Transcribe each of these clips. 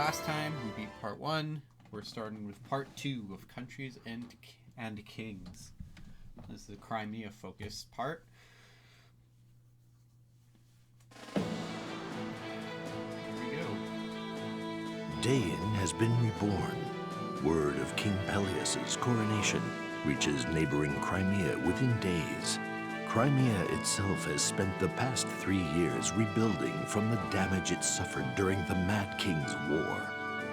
last time we beat part 1. We're starting with part 2 of Countries and Kings. This is a Crimea focused part. Here we go. Dain has been reborn. Word of King Peleus's coronation reaches neighboring Crimea within days. Crimea itself has spent the past 3 years rebuilding from the damage it suffered during the Mad King's War.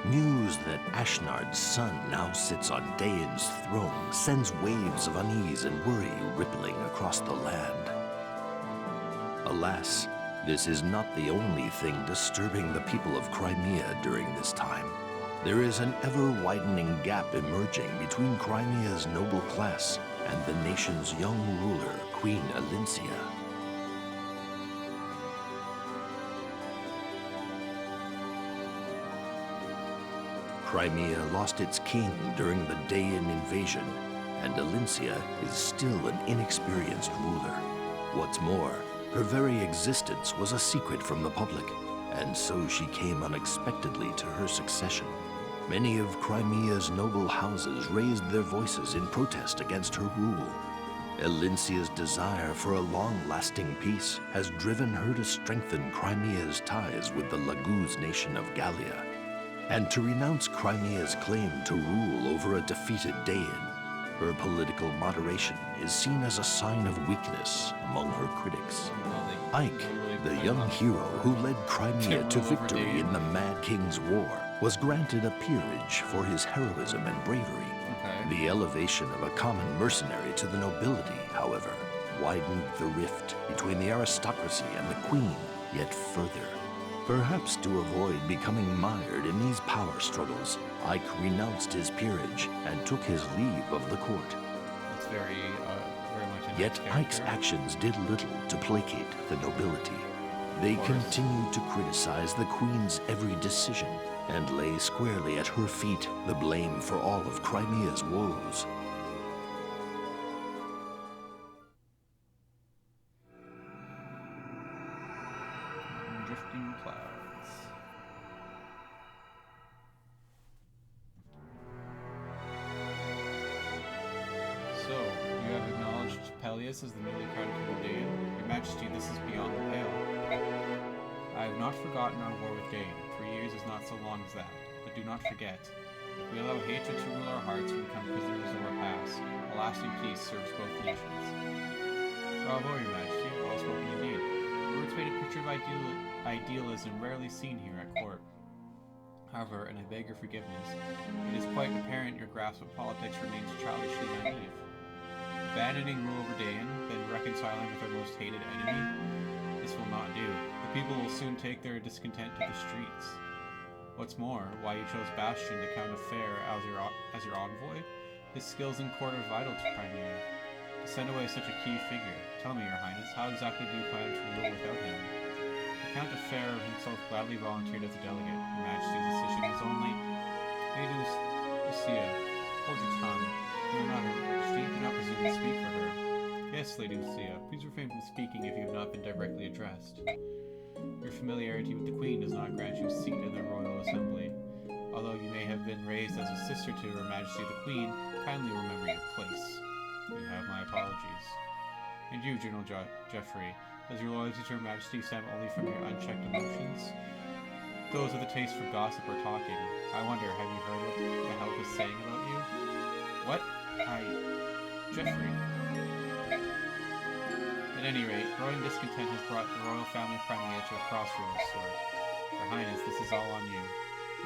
News that Ashnard's son now sits on Dain's throne sends waves of unease and worry rippling across the land. Alas, this is not the only thing disturbing the people of Crimea during this time. There is an ever-widening gap emerging between Crimea's noble class and the nation's young ruler, Queen Alincia. Crimea lost its king during the Dain invasion, and Alincia is still an inexperienced ruler. What's more, her very existence was a secret from the public, and so she came unexpectedly to her succession. Many of Crimea's noble houses raised their voices in protest against her rule. Alincia's desire for a long-lasting peace has driven her to strengthen Crimea's ties with the Laguz nation of Gallia, and to renounce Crimea's claim to rule over a defeated Dain. Her political moderation is seen as a sign of weakness among her critics. Ike, the young hero who led Crimea to victory in the Mad King's War, was granted a peerage for his heroism and bravery. The elevation of a common mercenary to the nobility, however, widened the rift between the aristocracy and the queen yet further. Perhaps to avoid becoming mired in these power struggles, Ike renounced his peerage and took his leave of the court. That's very much. Yet Ike's actions did little to placate the nobility. They continued to criticize the queen's every decision and lay squarely at her feet the blame for all of Crimea's woes. Drifting clouds. So, you have acknowledged Peleus as the newly crowned king of Dain. Your Majesty, this is beyond the pale. I have not forgotten our war with Dain. 3 years is not so long as that. But do not forget. If we allow hatred to rule our hearts, we become prisoners of our past. A lasting peace serves both nations. Bravo, Your Majesty. Well spoken indeed. Words paint a picture of idealism rarely seen here at court. However, and I beg your forgiveness, it is quite apparent your grasp of politics remains childishly naive. Abandoning rule over Dain, then reconciling with our most hated enemy? This will not do. The people will soon take their discontent to the streets. What's more, why you chose Bastion to Count of Fair as your envoy? His skills in court are vital to Crimea. To send away such a key figure, tell me, Your Highness, how exactly do you plan to rule without him? The Count of Fair himself gladly volunteered as a delegate. Your Majesty's decision is only... Lady Lucia, hold your tongue. You are not Her Majesty. Do not presume to speak for her. Yes, Lady Lucia, please refrain from speaking if you have not been directly addressed. Your familiarity with the Queen does not grant you a seat in the Royal Assembly. Although you may have been raised as a sister to Her Majesty the Queen, kindly remember your place. You have my apologies. And you, General Geoffrey, does your loyalty to Her Majesty stem only from your unchecked emotions? Those with a taste for gossip or talking. I wonder, have you heard what the Help is saying about you? What? Geoffrey. At any rate, growing discontent has brought the royal family of Crimea to a crossroads sort. Your Highness, this is all on you.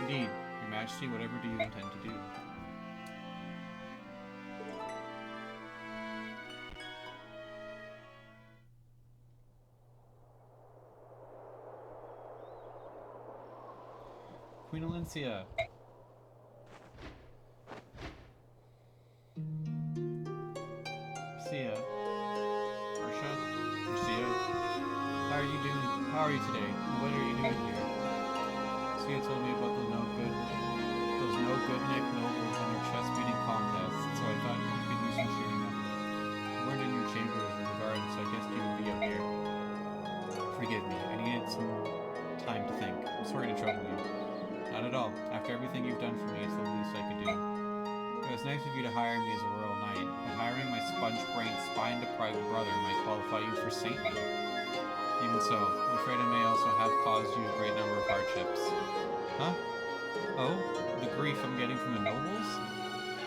Indeed, Your Majesty, whatever do you intend to do? Queen Alincia. Marcia. How are you today? What are you doing here? Sia told me about those no good Nick nobles and their chest beating contests, so I thought you could use some cheering up. You weren't in your chambers in the garden, so I guessed you would be up here. Forgive me, I needed some time to think. I'm sorry to trouble you. Not at all. After everything you've done for me, it's the least I could do. It was nice of you to hire me as a royal knight, but hiring my sponge-brained, spine-deprived brother might qualify you for sainthood. Even so, I'm afraid I may also have caused you a great number of hardships. Huh? Oh? The grief I'm getting from the nobles?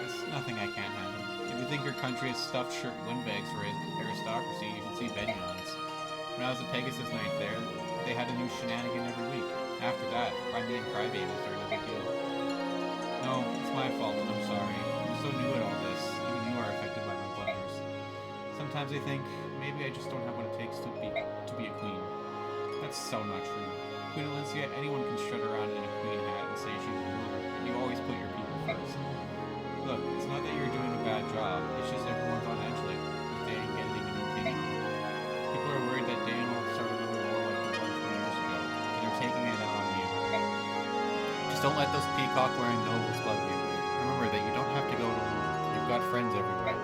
It's nothing I can't handle. If you think your country is stuffed shirt windbags for aristocracy, you should see Begnion's. When I was a Pegasus Knight there, they had a new shenanigan every week. After that, Crimean crybabies are no big deal. No, it's my fault, and I'm sorry. I'm so new at all this. Even you are affected by my blunders. Sometimes I think maybe I just don't have what it takes to be a queen. That's so not true. Queen Alicia, anyone can strut around in a queen hat and say she's a ruler, and you always put your people first. Look, it's not that you're doing a bad job, it's just everyone's on edge lately, with Dan getting a new king. People are worried that Dan will start another war like the one 20 years ago, and they're taking it out on you. Just don't let those peacock-wearing nobles love you. Remember that you don't have to go it alone. You've got friends everywhere.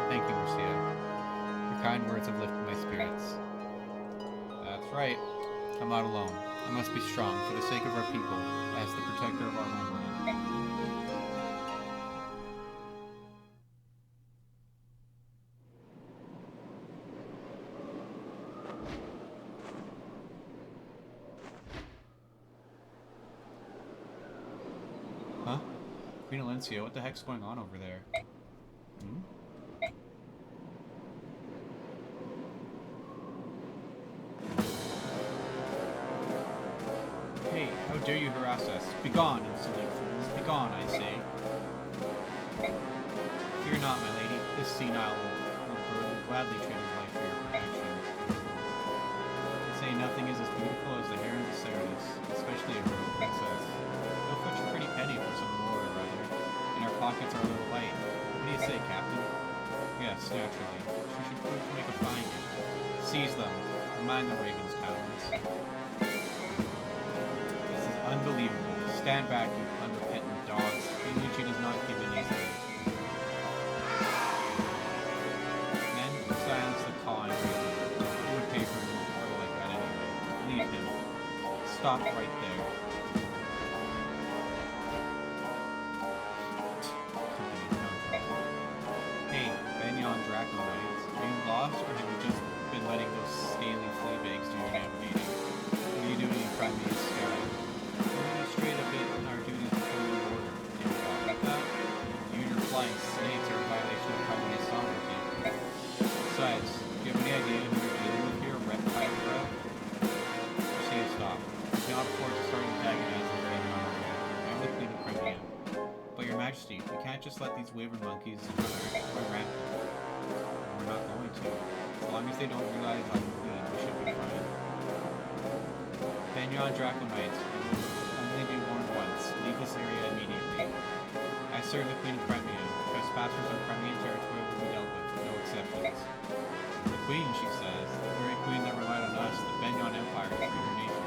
Thank you, Marcia. Your kind words have lifted my spirits. That's right. I'm not alone. I must be strong for the sake of our people, as the protector of our homeland. Huh? Queen Alicia, what the heck's going on over there? Hmm? Hey, how dare you harass us? Begone, insolent fools! Begone, I say! Fear not, my lady. This senile will gladly trade his life for your protection. They say nothing is as beautiful as the hair of the Ceres, especially a royal princess. They'll fetch a pretty penny for some lord or other, and our pockets are a little light. What do you say, Captain? Yes, naturally. She should prove to make a fine gift. Seize them. Mind the Raven's talons. Unbelievable. Stand back, you unrepentant dogs. Even she does not give in easily. Then silence the cawing reason. Who would pay for a mortal like that anyway? Leave him. Stop right there. Hey, Begnion dracoknights. Are you lost, or have you just been letting those scaly fleabags do your navigating? What are you doing in Crimean sky? Straight a bit in our duties before the order. Do you follow that? You and your flying snakes are a violation of Crimean sovereignty. Besides, do you have any idea who you're dealing with here, reptile bro? Say stop. You cannot afford to start antagonizing Begnion again. I'm the Queen of Crimea. But your Majesty, we can't just let these wyvern monkeys run rampant. We're not going to. As long as they don't realize I'm queen, we should be fine. Begnion dracoknights, only be warned once. Leave this area immediately. I serve the Queen of Crimea. Trespassers on Crimean territory will be dealt with, no exceptions. The Queen, she says, the very Queen that relied on us, the Begnion Empire, to free her nation.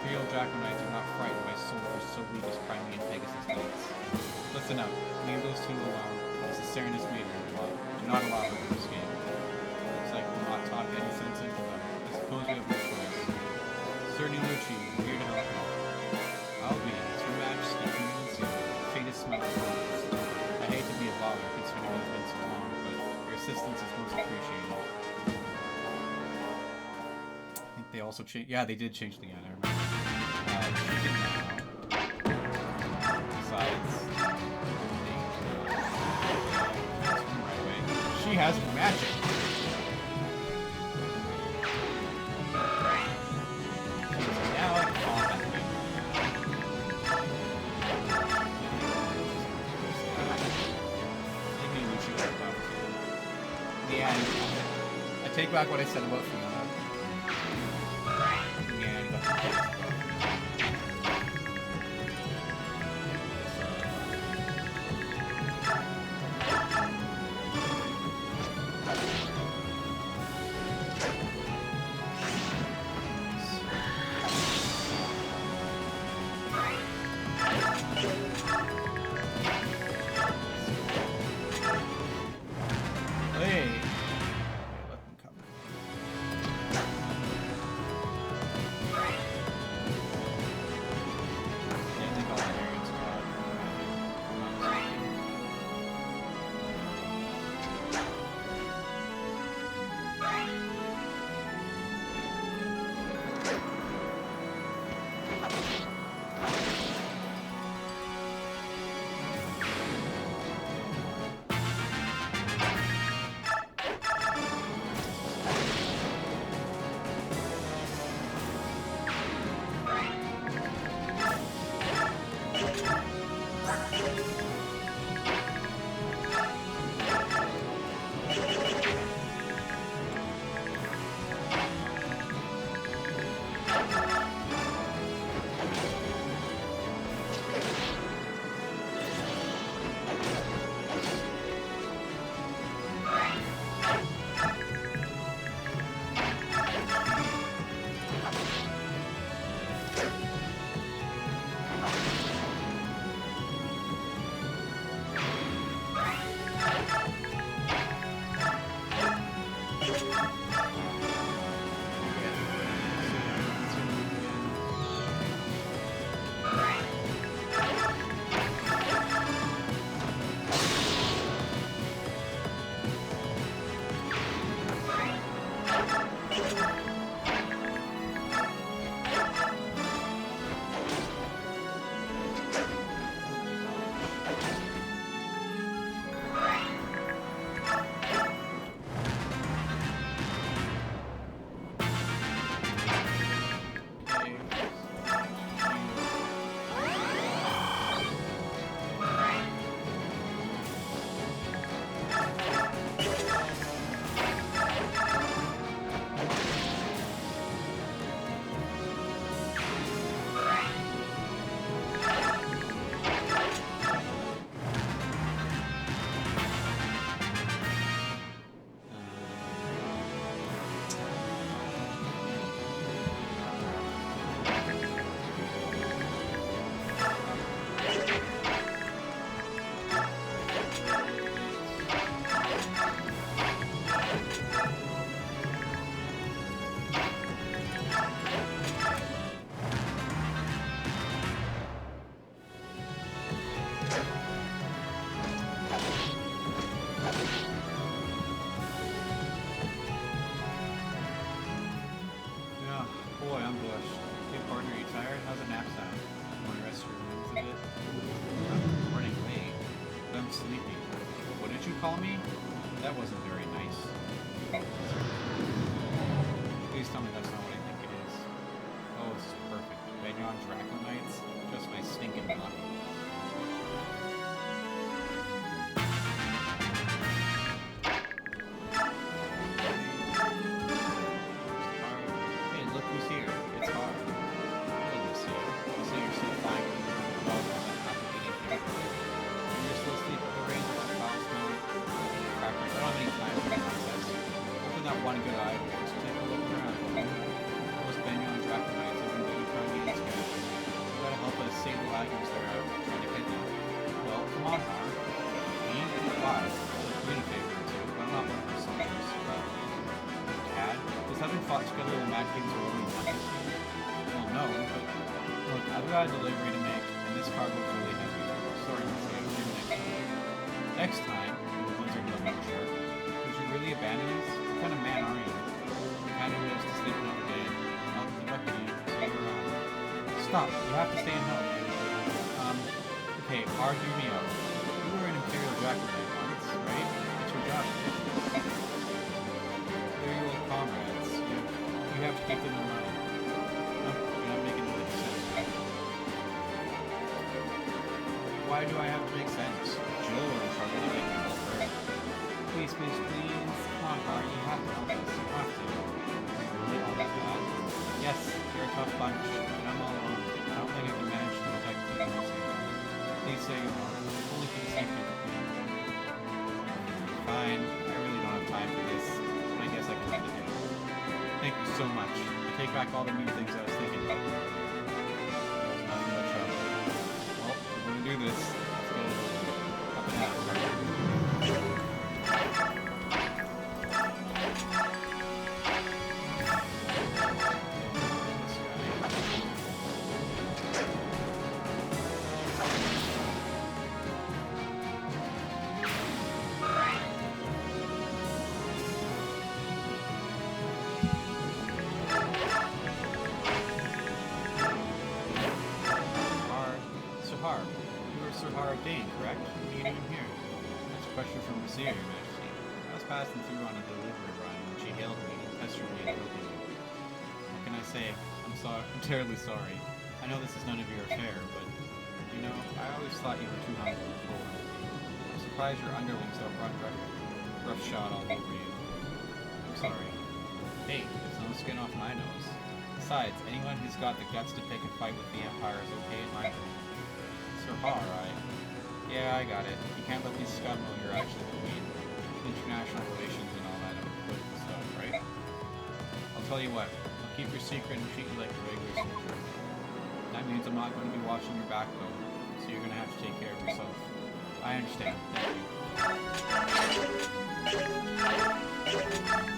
Imperial dracoknights are not frightened by soldiers so weak as Crimean Pegasus Knights. Listen up. Leave those two alone. It's the Serenus Maiden do not allow her to escape. Looks like we're not taught any sense into them. I suppose we have no choice. Cerny Lucci, we're here to help you. I'll be. It's your Majesty, Queen Alicia. Fate is smelling close. I hate to be a bother considering it's been so long, but your assistance is most appreciated. I think they also changed. Yeah, they did change the end. I remember. Besides, she has magic. Yeah, I take back what I said about Fiona. call me? That wasn't very nice. Please tell me that's not what I think it is. Oh, this is perfect. Begnion dracoknights? Just my stinking luck. Hey, look who's here. It's hard. Hello, Lucia. I see you're still flying with the dog after eating here. You're still asleep at the range of the foul smell. Crackers, I don't have any time for this nonsense. Open that one good eye. Just take a look around. Those Begnion dracoknights have been doing trying to get us here. You gotta help us save the laggards that are out trying to kidnap. Well, come on, Har. Me? Why? I'll do a favor or two, but I'm not one of your soldiers. Cad? Does having fought together with the Mad Kings really want us? Well, no, but look, I've got a delivery to make, and this cargo's really heavy. Sorry, Lucia, maybe next time, the blizzard looking sharp. Would you really abandon us? What kind of man are you? The kind who lives to sleep another day. Not the Begnion, so you're Stop, you have to stay and help. Okay, argue me out. You were an Imperial Draconknight once, right? It's your job. They're your old comrades. You have to keep them in mind. No, you're not making any sense. Why do I have to make sense? Jill will in trouble to make me help her. Please, please, please. Come on, Har, you have to help us. You have to. Really all that bad? Yes, you're a tough bunch, and I'm all alone. I don't think I can manage to protect you. Please say you are. Only for the safety of the queen. Fine. I really don't have time for this, but I guess I can do it. Thank you so much. I take back all the mean things I was thinking about. That was nothing but trouble. Well, we're gonna do this. Let's go up and out. Correct? What are you doing here? That's a question from Lucia, Your Majesty. I was passing through on a delivery run when she hailed me and pestered me and opened me. What can I say? I'm terribly sorry. I know this is none of your affair, but, you know, I always thought you were too humble and forward. I'm surprised your underlings don't run rough shot all over you. I'm sorry. Hey, there's no skin off my nose. Besides, anyone who's got the guts to pick a fight with the Empire is okay in my book. Sir Har, Yeah, I got it. You can't let these scum know you're actually the queen. International relations and all that political stuff, right? I'll tell you what. I'll keep your secret and treat you like a regular soldier. That means I'm not going to be watching your back, though. So you're going to have to take care of yourself. I understand. Thank you.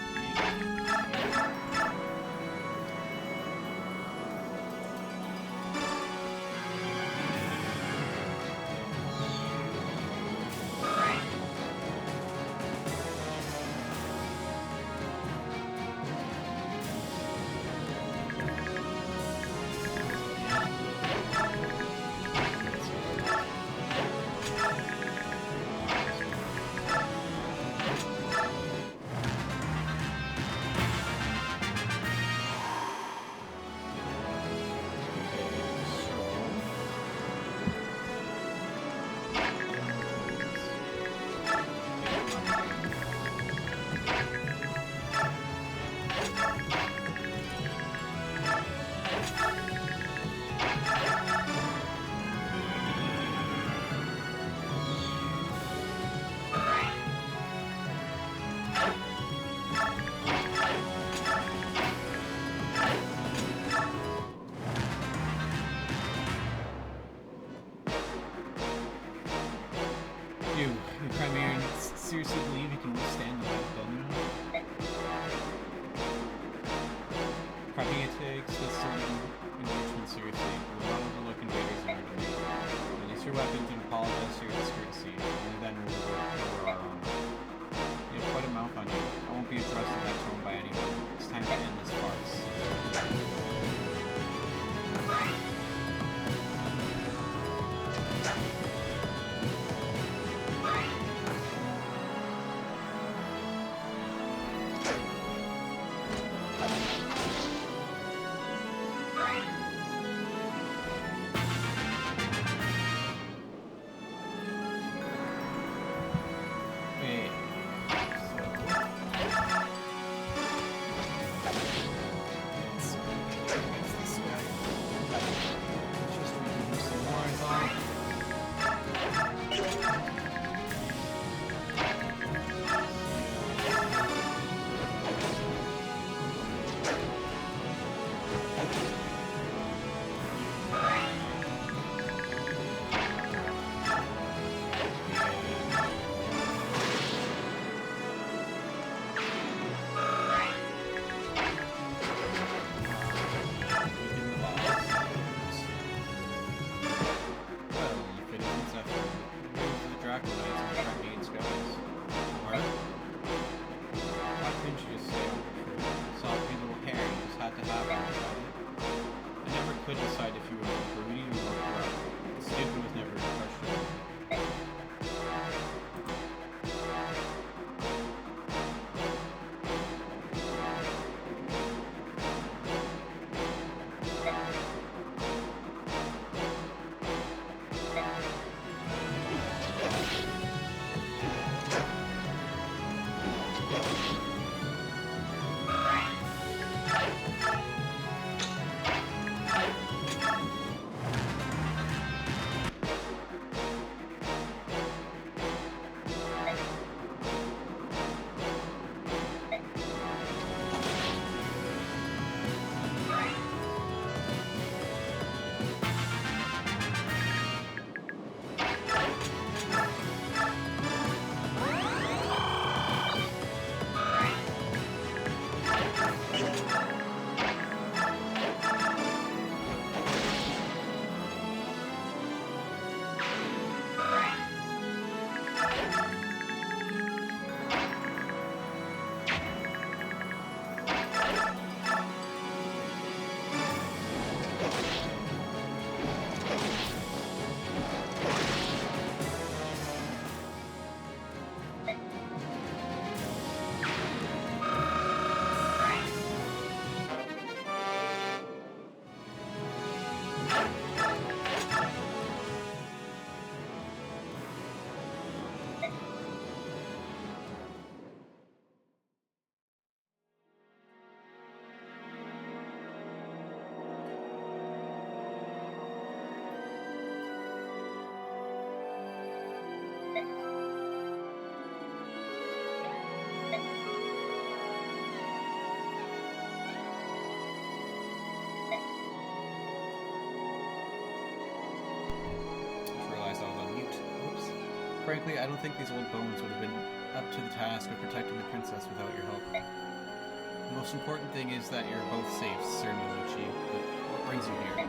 frankly, I don't think these old bones would have been up to the task of protecting the princess without your help. The most important thing is that you're both safe, Sir Nilucci, but what brings you here?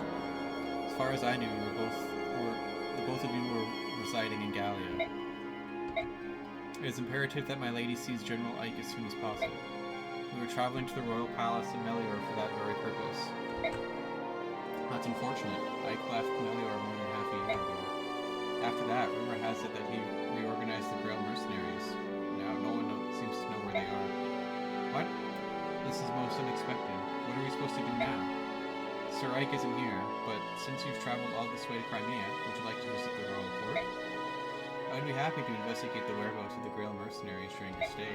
As far as I knew, the both of you were residing in Gallia. It is imperative that my lady sees General Ike as soon as possible. We were traveling to the royal palace in Melior for that very purpose. That's unfortunate. Ike left Melior more than half a year ago. After that, rumor has it that he reorganized the Grail mercenaries. Now no one seems to know where they are. What? This is most unexpected. What are we supposed to do now? Sir Ike isn't here, but since you've traveled all this way to Crimea, would you like to visit the royal court? I'd be happy to investigate the whereabouts of the Grail mercenaries during your stay.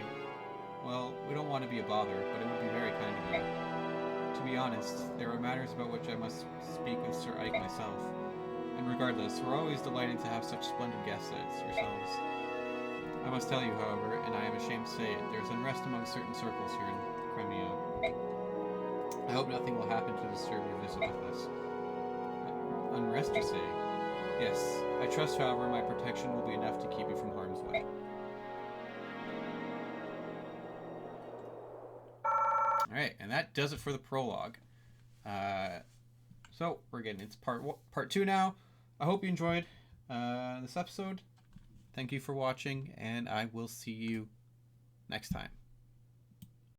Well, we don't want to be a bother, but it would be very kind of you. To be honest, there are matters about which I must speak with Sir Ike myself. And regardless, we're always delighted to have such splendid guests as yourselves. I must tell you, however, and I am ashamed to say it, there's unrest among certain circles here in Crimea. I hope nothing will happen to disturb your visit with us. Unrest, you say? Yes. I trust, however, my protection will be enough to keep you from harm's way. Alright, and that does it for the prologue. So, we're getting into part 2 now. I hope you enjoyed this episode. Thank you for watching, and I will see you next time.